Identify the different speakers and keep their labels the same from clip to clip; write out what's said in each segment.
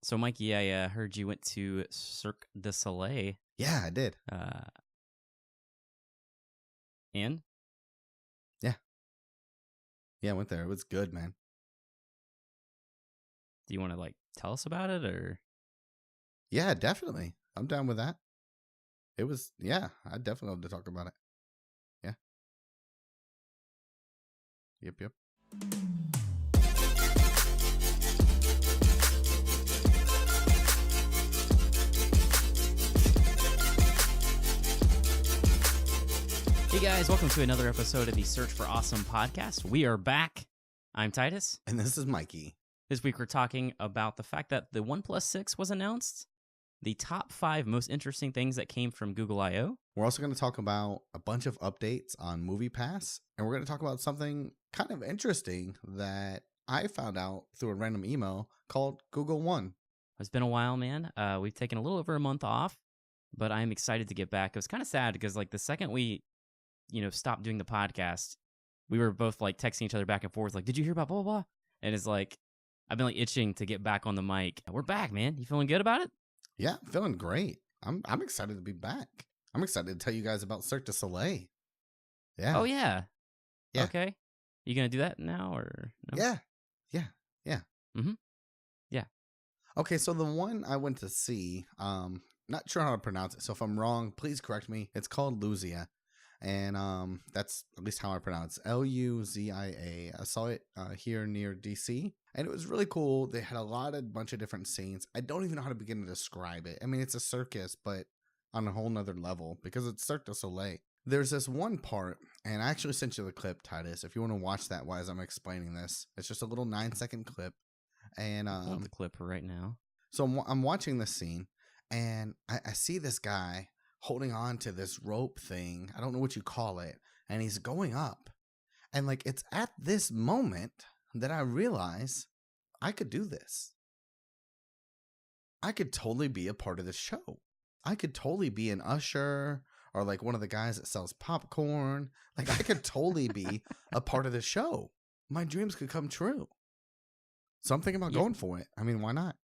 Speaker 1: So, Mikey, I heard you went to Cirque du Soleil.
Speaker 2: Yeah, I did.
Speaker 1: And?
Speaker 2: Yeah, I went there. It was good, man.
Speaker 1: Do you want to, tell us about it, or?
Speaker 2: Yeah, definitely. I'm down with that. It was, I'd definitely love to talk about it. Yeah. Yep.
Speaker 1: Hey guys, welcome to another episode of the Search for Awesome podcast. We are back. I'm Titus.
Speaker 2: And this is Mikey.
Speaker 1: This week we're talking about the fact that the OnePlus 6 was announced, the top 5 most interesting things that came from Google I/O.
Speaker 2: We're also going to talk about a bunch of updates on MoviePass, and we're going to talk about something kind of interesting that I found out through a random email called Google One.
Speaker 1: It's been a while, man. We've taken a little over a month off, but I'm excited to get back. It was kind of sad because the second we stopped doing the podcast, we were both texting each other back and forth, did you hear about blah, blah, blah? And it's I've been itching to get back on the mic. We're back, man. You feeling good about it?
Speaker 2: Yeah, feeling great. I'm excited to be back. I'm excited to tell you guys about Cirque du Soleil. Yeah.
Speaker 1: Oh, yeah.
Speaker 2: Yeah.
Speaker 1: Okay. You going to do that now or no?
Speaker 2: Yeah.
Speaker 1: Mm-hmm. Yeah.
Speaker 2: Okay, so the one I went to see, not sure how to pronounce it. So if I'm wrong, please correct me. It's called Luzia. And that's at least how I pronounce it. Luzia. I saw it here near DC, and it was really cool. They had a bunch of different scenes. I don't even know how to begin to describe it. I mean, it's a circus, but on a whole nother level because it's Cirque du Soleil. There's this one part, and I actually sent you the clip, Titus, if you want to watch that while I'm explaining this. It's just a little 9-second clip. And
Speaker 1: pull the clip right now.
Speaker 2: So I'm watching this scene, and I see this guy holding on to this rope thing. I don't know what you call it. And he's going up. And it's at this moment that I realize I could do this. I could totally be a part of this show. I could totally be an usher or one of the guys that sells popcorn. I could totally be a part of the show. My dreams could come true. So I'm thinking about going for it. I mean, why not?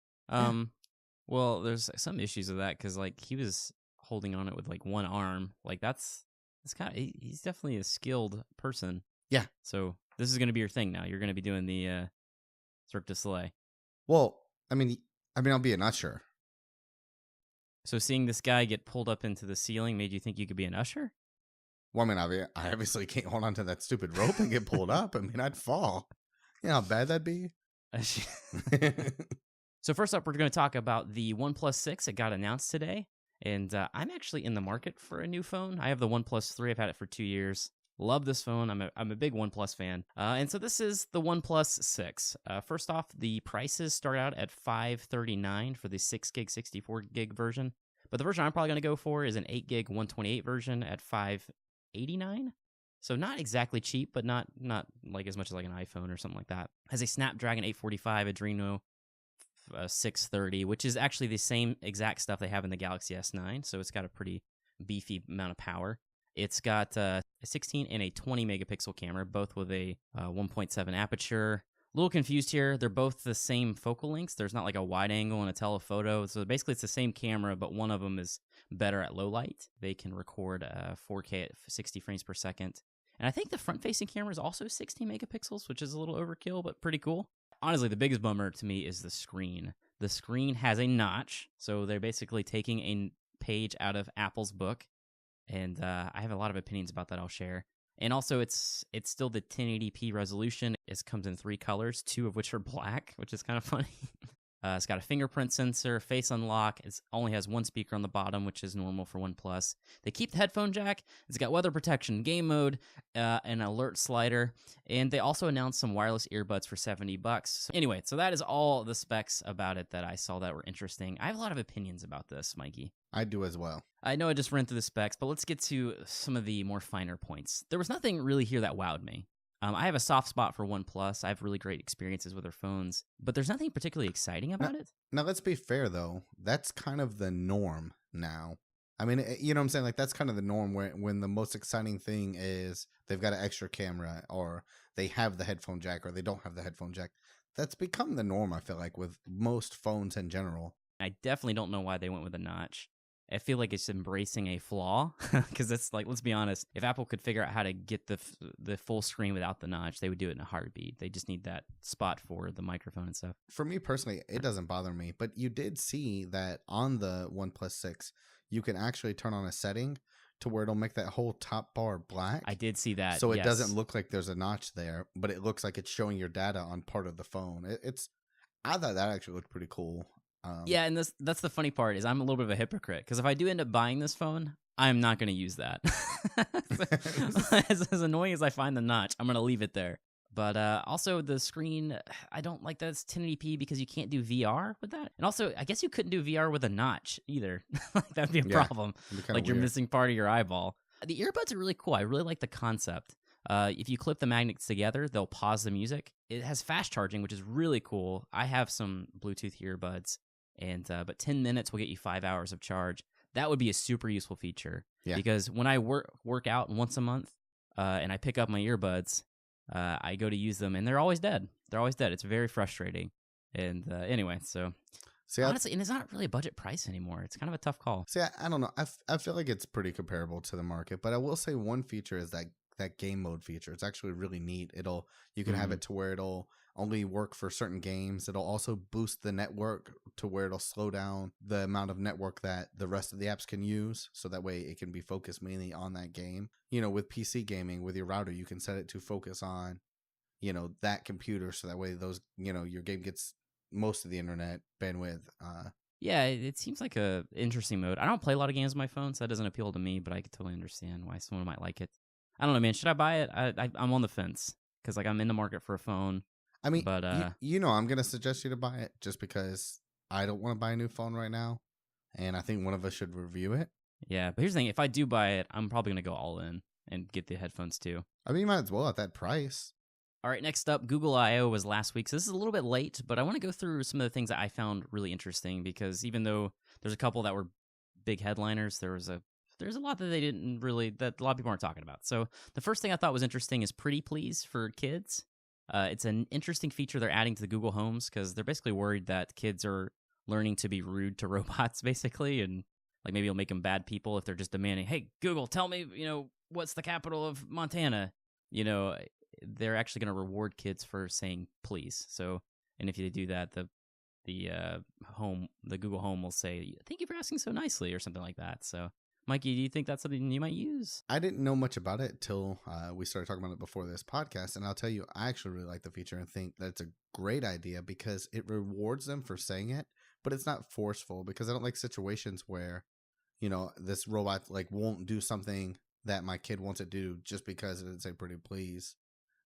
Speaker 1: Well, there's some issues with that because he was holding on it with one arm. That's kind of, he's definitely a skilled person.
Speaker 2: Yeah.
Speaker 1: So this is going to be your thing now. You're going to be doing the Cirque du Soleil.
Speaker 2: Well, I mean, I'll be an usher.
Speaker 1: So seeing this guy get pulled up into the ceiling made you think you could be an usher?
Speaker 2: Well, I mean, I obviously can't hold on to that stupid rope and get pulled up. I mean, I'd fall. You know how bad that'd be?
Speaker 1: So first up, we're going to talk about the OnePlus 6. It got announced today. And I'm actually in the market for a new phone. I have the OnePlus 3. I've had it for 2 years. Love this phone. I'm a big OnePlus fan. And so this is the OnePlus 6. First off, the prices start out at $539 for the 6 gig, 64 gig version. But the version I'm probably going to go for is an 8 gig, 128 version at $589. So not exactly cheap, but not as much as an iPhone or something like that. Has a Snapdragon 845 Adreno 630, which is actually the same exact stuff they have in the Galaxy S9, so it's got a pretty beefy amount of power. It's got a 16 and a 20 megapixel camera, both with a 1.7 aperture. A little confused here. They're both the same focal lengths. There's not a wide angle and a telephoto. So basically it's the same camera, but one of them is better at low light. They can record 4K at 60 frames per second. And I think the front-facing camera is also 16 megapixels, which is a little overkill, but pretty cool. Honestly, the biggest bummer to me is the screen. The screen has a notch, so they're basically taking a page out of Apple's book, and I have a lot of opinions about that I'll share. And also, it's still the 1080p resolution. It comes in 3 colors, 2 of which are black, which is kind of funny. It's got a fingerprint sensor, face unlock. It only has 1 speaker on the bottom, which is normal for OnePlus. They keep the headphone jack. It's got weather protection, game mode, an alert slider, and they also announced some wireless earbuds for $70. Anyway, so that is all the specs about it that I saw that were interesting. I have a lot of opinions about this, Mikey.
Speaker 2: I do as well.
Speaker 1: I know I just ran through the specs, but let's get to some of the more finer points. There was nothing really here that wowed me. I have a soft spot for OnePlus. I have really great experiences with their phones, but there's nothing particularly exciting about it.
Speaker 2: Now, let's be fair, though. That's kind of the norm now. I mean, you know what I'm saying? That's kind of the norm when the most exciting thing is they've got an extra camera or they have the headphone jack or they don't have the headphone jack. That's become the norm, I feel like, with most phones in general.
Speaker 1: I definitely don't know why they went with a notch. I feel like it's embracing a flaw because it's like, let's be honest, if Apple could figure out how to get the full screen without the notch, they would do it in a heartbeat. They just need that spot for the microphone and stuff.
Speaker 2: For me personally, it doesn't bother me, but you did see that on the OnePlus 6, you can actually turn on a setting to where it'll make that whole top bar black.
Speaker 1: I did see that.
Speaker 2: So it
Speaker 1: yes.
Speaker 2: doesn't look like there's a notch there, but it looks like it's showing your data on part of the phone. I thought that actually looked pretty cool.
Speaker 1: Yeah, and that's the funny part is I'm a little bit of a hypocrite because if I do end up buying this phone, I'm not going to use that. as annoying as I find the notch, I'm going to leave it there. But also the screen, I don't like that it's 1080p because you can't do VR with that. And also, I guess you couldn't do VR with a notch either. That'd be a problem. Like you're missing part of your eyeball. The earbuds are really cool. I really like the concept. If you clip the magnets together, they'll pause the music. It has fast charging, which is really cool. I have some Bluetooth earbuds, and but 10 minutes will get you 5 hours of charge. That would be a super useful feature.
Speaker 2: Yeah.
Speaker 1: Because when I work out once a month and I pick up my earbuds, I go to use them, and they're always dead. They're always dead. It's very frustrating. And anyway, so honestly, and it's not really a budget price anymore. It's kind of a tough call.
Speaker 2: See, I don't know. I feel like it's pretty comparable to the market, but I will say one feature is that game mode feature. It's actually really neat. You can have it to where it'll only work for certain games. It'll also boost the network to where it'll slow down the amount of network that the rest of the apps can use. So that way it can be focused mainly on that game. With PC gaming, with your router, you can set it to focus on, that computer. So that way your game gets most of the internet bandwidth.
Speaker 1: Yeah, it seems like a interesting mode. I don't play a lot of games on my phone, so that doesn't appeal to me, but I could totally understand why someone might like it. I don't know, man. Should I buy it? I'm on the fence because I'm in the market for a phone.
Speaker 2: I mean,
Speaker 1: but
Speaker 2: I'm gonna suggest you to buy it just because I don't want to buy a new phone right now, and I think one of us should review it.
Speaker 1: Yeah, but here's the thing: if I do buy it, I'm probably gonna go all in and get the headphones too.
Speaker 2: I mean, you might as well at that price.
Speaker 1: All right, next up, Google I/O was last week, so this is a little bit late, but I want to go through some of the things that I found really interesting because even though there's a couple that were big headliners, there's a lot that that a lot of people aren't talking about. So the first thing I thought was interesting is Pretty Please for kids. It's an interesting feature they're adding to the Google Homes because they're basically worried that kids are learning to be rude to robots, basically, and like maybe it'll make them bad people if they're just demanding, "Hey, Google, tell me, what's the capital of Montana?" They're actually going to reward kids for saying please. So, and if you do that, the Google Home will say, "Thank you for asking so nicely," or something like that. So, Mikey, do you think that's something you might use?
Speaker 2: I didn't know much about it till we started talking about it before this podcast, and I'll tell you, I actually really like the feature and think that it's a great idea because it rewards them for saying it, but it's not forceful because I don't like situations where, this robot won't do something that my kid wants to do just because it didn't say pretty please.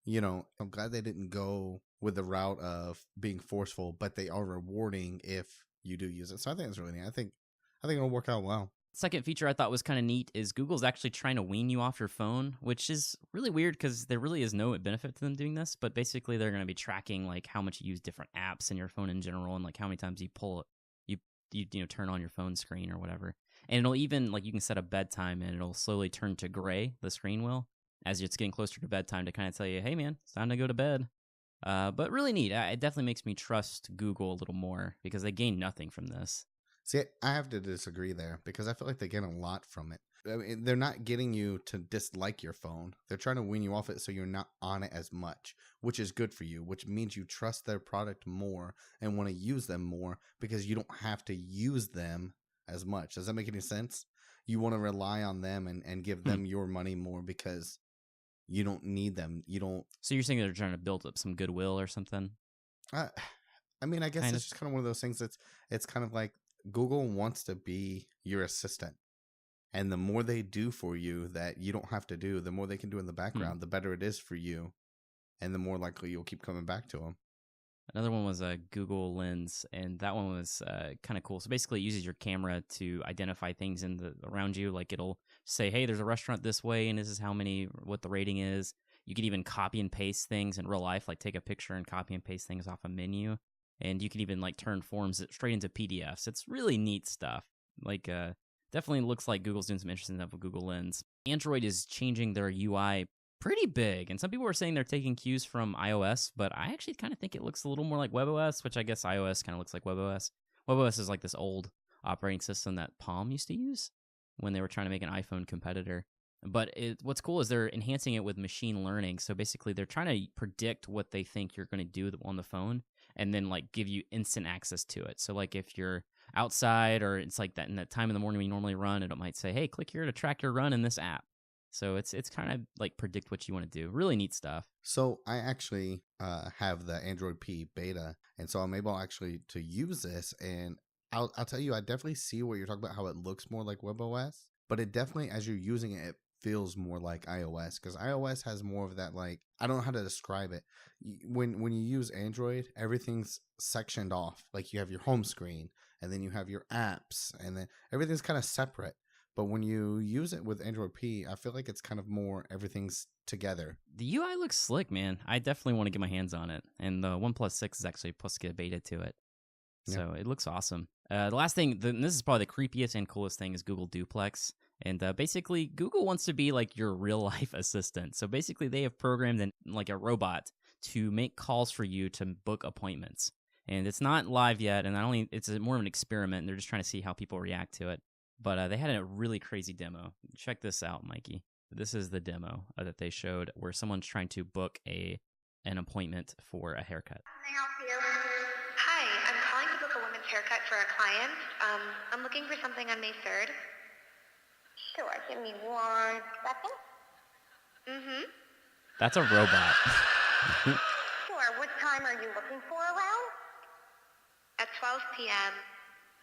Speaker 2: I'm glad they didn't go with the route of being forceful, but they are rewarding if you do use it. So I think it's really neat. I think it'll work out well.
Speaker 1: Second feature I thought was kind of neat is Google's actually trying to wean you off your phone, which is really weird because there really is no benefit to them doing this. But basically, they're going to be tracking how much you use different apps in your phone in general, and how many times you pull it, you turn on your phone screen or whatever. And it'll even you can set a bedtime, and it'll slowly turn to gray. The screen will, as it's getting closer to bedtime, to kind of tell you, "Hey, man, it's time to go to bed." But really neat. It definitely makes me trust Google a little more because they gain nothing from this.
Speaker 2: See, I have to disagree there because I feel like they get a lot from it. I mean, they're not getting you to dislike your phone. They're trying to wean you off it so you're not on it as much, which is good for you, which means you trust their product more and want to use them more because you don't have to use them as much. Does that make any sense? You want to rely on them and give them your money more because you don't need them. You don't.
Speaker 1: So you're saying they're trying to build up some goodwill or something?
Speaker 2: I mean, I guess it's just kind of one of those things it's kind of like Google wants to be your assistant. And the more they do for you that you don't have to do, the more they can do in the background, the better it is for you. And the more likely you'll keep coming back to them.
Speaker 1: Another one was a Google Lens, and that one was kind of cool. So basically, it uses your camera to identify things around you. It'll say, "Hey, there's a restaurant this way, and this is what the rating is." You can even copy and paste things in real life, take a picture and copy and paste things off a menu. And you can even turn forms straight into PDFs. It's really neat stuff. Definitely looks like Google's doing some interesting stuff with Google Lens. Android is changing their UI pretty big. And some people were saying they're taking cues from iOS, but I actually kind of think it looks a little more like WebOS, which I guess iOS kind of looks like WebOS. WebOS is like this old operating system that Palm used to use when they were trying to make an iPhone competitor. But what's cool is they're enhancing it with machine learning. So basically, they're trying to predict what they think you're going to do on the phone, and then like give you instant access to it. So like if you're outside or it's like that in that time in the morning when you normally run, it might say, "Hey, click here to track your run in this app." So it's kind of like predict what you want to do. Really neat stuff.
Speaker 2: So I actually have the Android P beta, and so I'm able actually to use this. And I'll tell you, I definitely see what you're talking about, how it looks more like WebOS, but it definitely, as you're using it, it feels more like iOS, because iOS has more of that, like, I don't know how to describe it. When you use Android, everything's sectioned off. Like you have your home screen, and then you have your apps, and then everything's kind of separate. But when you use it with Android P, I feel like it's kind of more everything's together.
Speaker 1: The UI looks slick, man. I definitely want to get my hands on it. And the OnePlus 6 is actually supposed to get a beta to it. So it looks awesome. The last thing, this is probably the creepiest and coolest thing, is Google Duplex. And basically, Google wants to be like your real life assistant. So basically, they have programmed like a robot to make calls for you to book appointments. And it's not live yet, and it's more of an experiment. They're just trying to see how people react to it. But they had a really crazy demo. Check this out, Mikey. This is the demo that they showed where someone's trying to book an appointment for a haircut.
Speaker 3: Can I help you? Hi, I'm calling to book a woman's haircut for a client. I'm looking for something on May 3rd. Sure, give me 1 second. Mm-hmm.
Speaker 1: That's a robot.
Speaker 3: Sure, what time are you looking for around? At 12 p.m.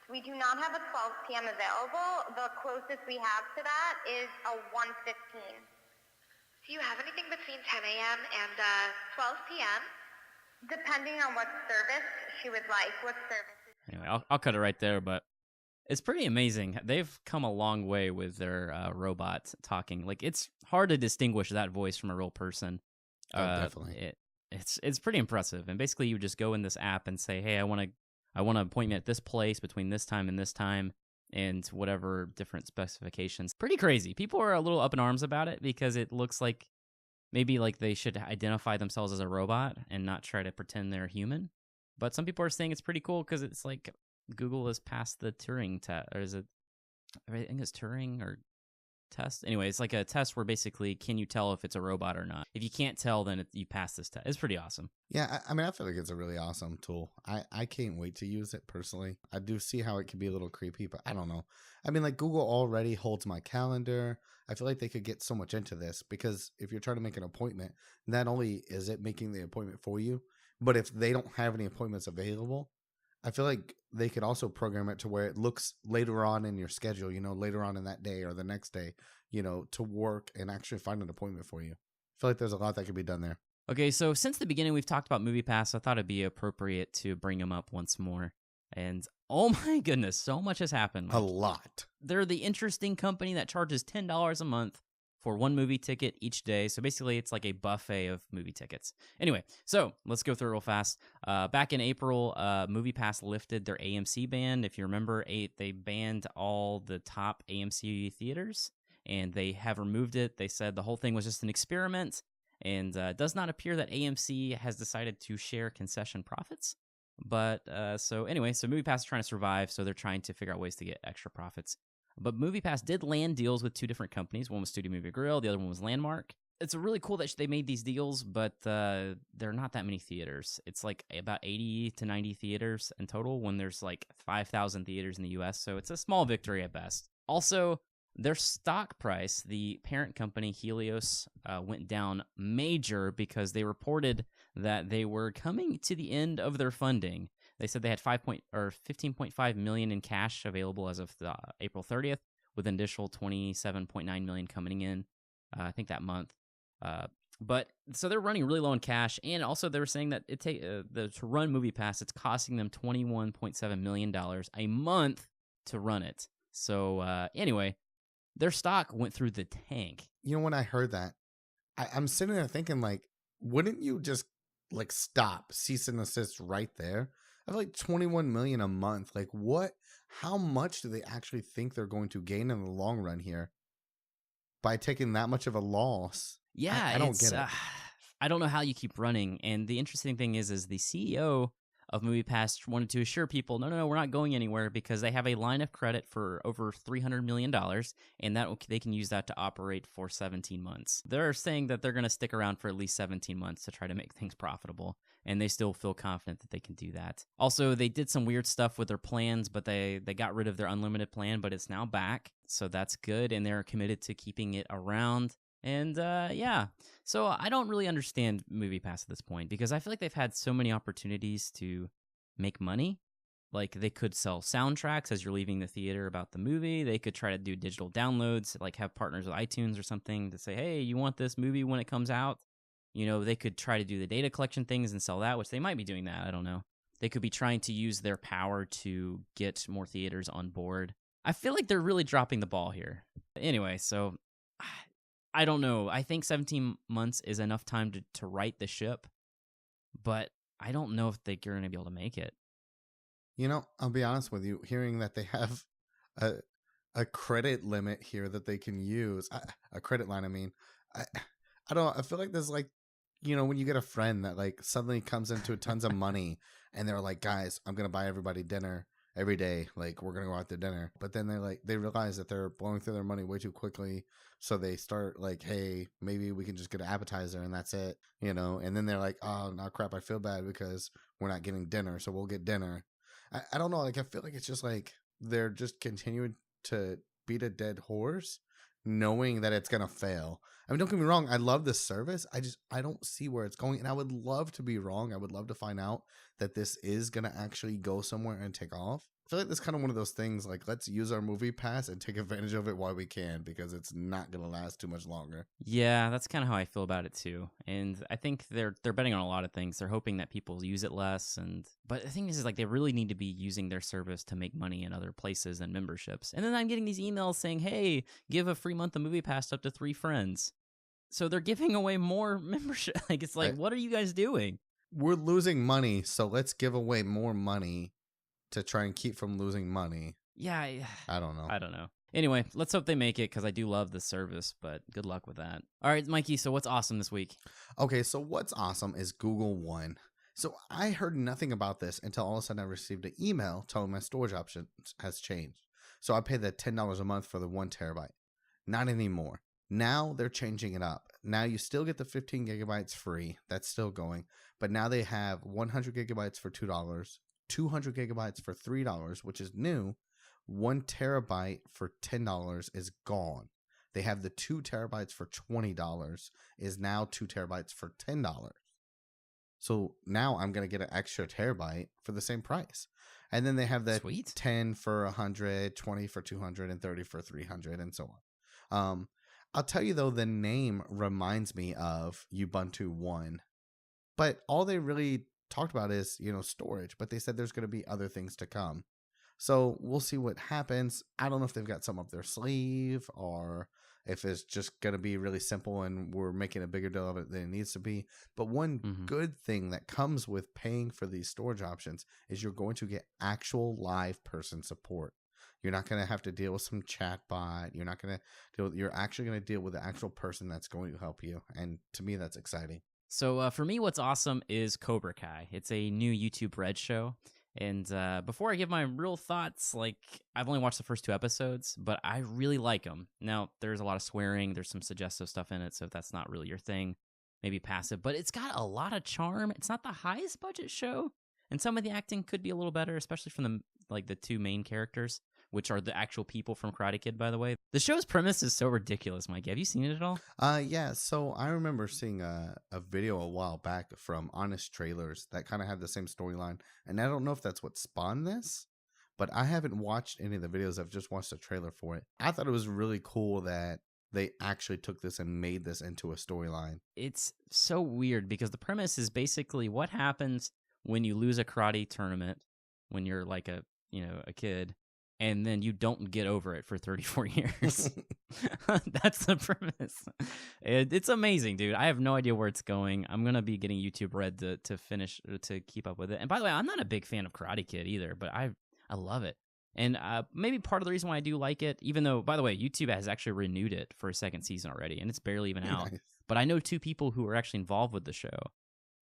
Speaker 3: We do not have a 12 p.m. available. The closest we have to that is a 1:15. Do you have anything between 10 a.m. and 12 p.m.? Depending on what service she would like. What service?
Speaker 1: Anyway, I'll cut it right there, but it's pretty amazing. They've come a long way with their robot talking. Like, it's hard to distinguish that voice from a real person.
Speaker 2: Definitely.
Speaker 1: It's pretty impressive. And basically, you just go in this app and say, "Hey, I want an appointment at this place between this time and this time," and whatever different specifications. Pretty crazy. People are a little up in arms about it because it looks like maybe like they should identify themselves as a robot and not try to pretend they're human. But some people are saying it's pretty cool because it's like Google has passed the Turing test, or is it? I think it's Turing or test. Anyway, it's like a test where basically, can you tell if it's a robot or not? If you can't tell, then you pass this test. It's pretty awesome.
Speaker 2: Yeah, I mean, I feel like it's a really awesome tool. I can't wait to use it personally. I do see how it can be a little creepy, but I don't know. I mean, like, Google already holds my calendar. I feel like they could get so much into this, because if you're trying to make an appointment, not only is it making the appointment for you, but if they don't have any appointments available, I feel like they could also program it to where it looks later on in your schedule, later on in that day or the next day, to work and actually find an appointment for you. I feel like there's a lot that could be done there.
Speaker 1: Okay, so since the beginning we've talked about MoviePass, I thought it'd be appropriate to bring them up once more. And oh my goodness, so much has happened.
Speaker 2: A lot.
Speaker 1: They're the interesting company that charges $10 a month for one movie ticket each day. So basically, it's like a buffet of movie tickets. Anyway, so let's go through it real fast. Back in April, MoviePass lifted their AMC ban. If you remember, they banned all the top AMC theaters, and they have removed it. They said the whole thing was just an experiment, and it does not appear that AMC has decided to share concession profits. But so MoviePass is trying to survive, so they're trying to figure out ways to get extra profits. But MoviePass did land deals with two different companies. One was Studio Movie Grill, the other one was Landmark. It's really cool that they made these deals, but there are not that many theaters. It's like about 80 to 90 theaters in total when there's like 5,000 theaters in the US, so it's a small victory at best. Also, their stock price, the parent company Helios, went down major because they reported that they were coming to the end of their funding. They said they had $15.5 million in cash available as of April 30th, with an additional $27.9 million coming in, I think that month. But so they're running really low in cash, and also they were saying that to run MoviePass, it's costing them $21.7 million a month to run it. So anyway, their stock went through the tank.
Speaker 2: When I heard that, I'm sitting there thinking, like, wouldn't you just like stop, cease and desist right there? I have like $21 million a month. Like, what? How much do they actually think they're going to gain in the long run here? by taking that much of a loss.
Speaker 1: Yeah,
Speaker 2: I don't get it.
Speaker 1: I don't know how you keep running. And the interesting thing is the CEO of MoviePass wanted to assure people, no, we're not going anywhere because they have a line of credit for over $300 million, and that they can use that to operate for 17 months. They're saying that they're going to stick around for at least 17 months to try to make things profitable, and they still feel confident that they can do that. Also, they did some weird stuff with their plans, but they got rid of their unlimited plan, but it's now back, so that's good, and they're committed to keeping it around. And yeah, so I don't really understand MoviePass at this point because I feel like they've had so many opportunities to make money. Like they could sell soundtracks as you're leaving the theater about the movie. They could try to do digital downloads, like have partners with iTunes or something to say, hey, you want this movie when it comes out? You know, they could try to do the data collection things and sell that, which they might be doing that. I don't know. They could be trying to use their power to get more theaters on board. I feel like they're really dropping the ball here. Anyway, so I don't know. I think 17 months is enough time to right the ship, but I don't know if they're going to be able to make it.
Speaker 2: You know, I'll be honest with you. Hearing that they have a credit limit here that they can use, a credit line. I mean, I don't. I feel like there's like, you know, when you get a friend that like suddenly comes into tons of money, and they're like, guys, I'm gonna buy everybody dinner every day. Like we're gonna go out to dinner, but then they realize that they're blowing through their money way too quickly. So they start like, hey, maybe we can just get an appetizer and that's it, you know? And then they're like, oh, no, crap, I feel bad because we're not getting dinner, so we'll get dinner. I don't know. Like, I feel like it's just like they're just continuing to beat a dead horse, knowing that it's going to fail. I mean, don't get me wrong. I love this service. I don't see where it's going. And I would love to be wrong. I would love to find out that this is going to actually go somewhere and take off. I feel like that's kind of one of those things like, let's use our MoviePass and take advantage of it while we can, because it's not going to last too much longer.
Speaker 1: Yeah, that's kind of how I feel about it too. And I think they're betting on a lot of things. They're hoping that people use it less, but the thing is like they really need to be using their service to make money in other places than memberships. And then I'm getting these emails saying, "Hey, give a free month of MoviePass up to 3 friends." So they're giving away more membership. Like it's like, what are you guys doing?
Speaker 2: We're losing money, so let's give away more money to try and keep from losing money.
Speaker 1: Yeah,
Speaker 2: I don't know.
Speaker 1: Anyway, let's hope they make it because I do love the service, but good luck with that. All right, Mikey, so what's awesome this week?
Speaker 2: Okay, so what's awesome is Google One. So I heard nothing about this until all of a sudden I received an email telling my storage options has changed. So I pay the $10 a month for the 1 terabyte. Not anymore. Now they're changing it up. Now you still get the 15 gigabytes free. That's still going. But now they have 100 gigabytes for $2, 200 gigabytes for $3, which is new. 1 terabyte for $10 is gone. They have the 2 terabytes for $20 is now 2 terabytes for $10. So now I'm going to get an extra terabyte for the same price. And then they have the
Speaker 1: Sweet.
Speaker 2: 10 for 100, 20 for 200, and 30 for 300, and so on. I'll tell you, though, the name reminds me of Ubuntu One. But all they really talked about is, storage. But they said there's going to be other things to come. So we'll see what happens. I don't know if they've got some up their sleeve or if it's just going to be really simple and we're making a bigger deal of it than it needs to be. But one good thing that comes with paying for these storage options is you're going to get actual live person support. You're not going to have to deal with some chat bot. You're not going to deal. You're actually going to deal with the actual person that's going to help you. And to me, that's exciting.
Speaker 1: So for me, what's awesome is Cobra Kai. It's a new YouTube Red show. And before I give my real thoughts, I've only watched the first 2 episodes, but I really like them. Now, there's a lot of swearing. There's some suggestive stuff in it, so if that's not really your thing, maybe pass it. But it's got a lot of charm. It's not the highest budget show, and some of the acting could be a little better, especially from the 2 main characters, which are the actual people from Karate Kid, by the way. The show's premise is so ridiculous, Mike. Have you seen it at all?
Speaker 2: Yeah, so I remember seeing a video a while back from Honest Trailers that kind of had the same storyline. And I don't know if that's what spawned this, but I haven't watched any of the videos. I've just watched the trailer for it. I thought it was really cool that they actually took this and made this into a storyline.
Speaker 1: It's so weird because the premise is basically what happens when you lose a karate tournament when you're a kid. And then you don't get over it for 34 years. That's the premise. It's amazing, dude. I have no idea where it's going. I'm going to be getting YouTube Red to keep up with it. And by the way, I'm not a big fan of Karate Kid either, but I love it. And maybe part of the reason why I do like it, even though, by the way, YouTube has actually renewed it for a second season already, and it's barely even out.
Speaker 2: Nice.
Speaker 1: But I know 2 people who are actually involved with the show.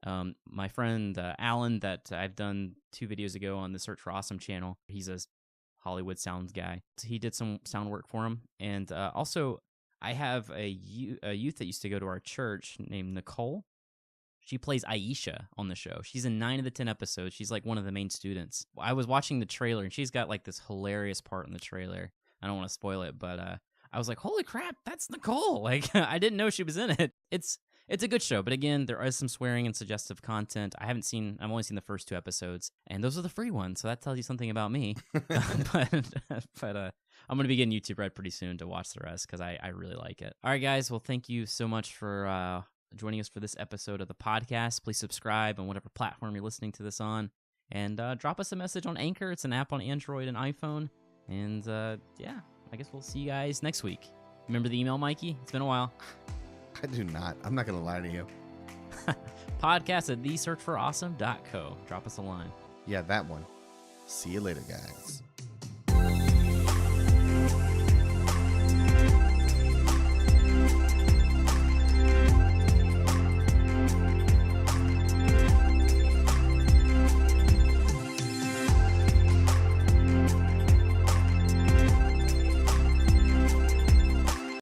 Speaker 1: My friend Alan, that I've done 2 videos ago on the Search for Awesome channel. He's a Hollywood sounds guy. So he did some sound work for him. And also, I have a youth that used to go to our church named Nicole. She plays Aisha on the show. She's in 9 of the 10 episodes. She's like one of the main students. I was watching the trailer, and she's got like this hilarious part in the trailer. I don't want to spoil it, but I was like, holy crap, that's Nicole. Like, I didn't know she was in it. It's a good show, but again, there is some swearing and suggestive content. I've only seen the first 2 episodes, and those are the free ones, so that tells you something about me. but I'm going to be getting YouTube Red pretty soon to watch the rest, because I really like it. All right, guys, well, thank you so much for joining us for this episode of the podcast. Please subscribe on whatever platform you're listening to this on, and drop us a message on Anchor. It's an app on Android and iPhone, and yeah, I guess we'll see you guys next week. Remember the email, Mikey? It's been a while.
Speaker 2: I do not. I'm not going to lie to you.
Speaker 1: Podcast at thesearchforawesome.co. Drop us a line.
Speaker 2: Yeah, that one. See you later, guys.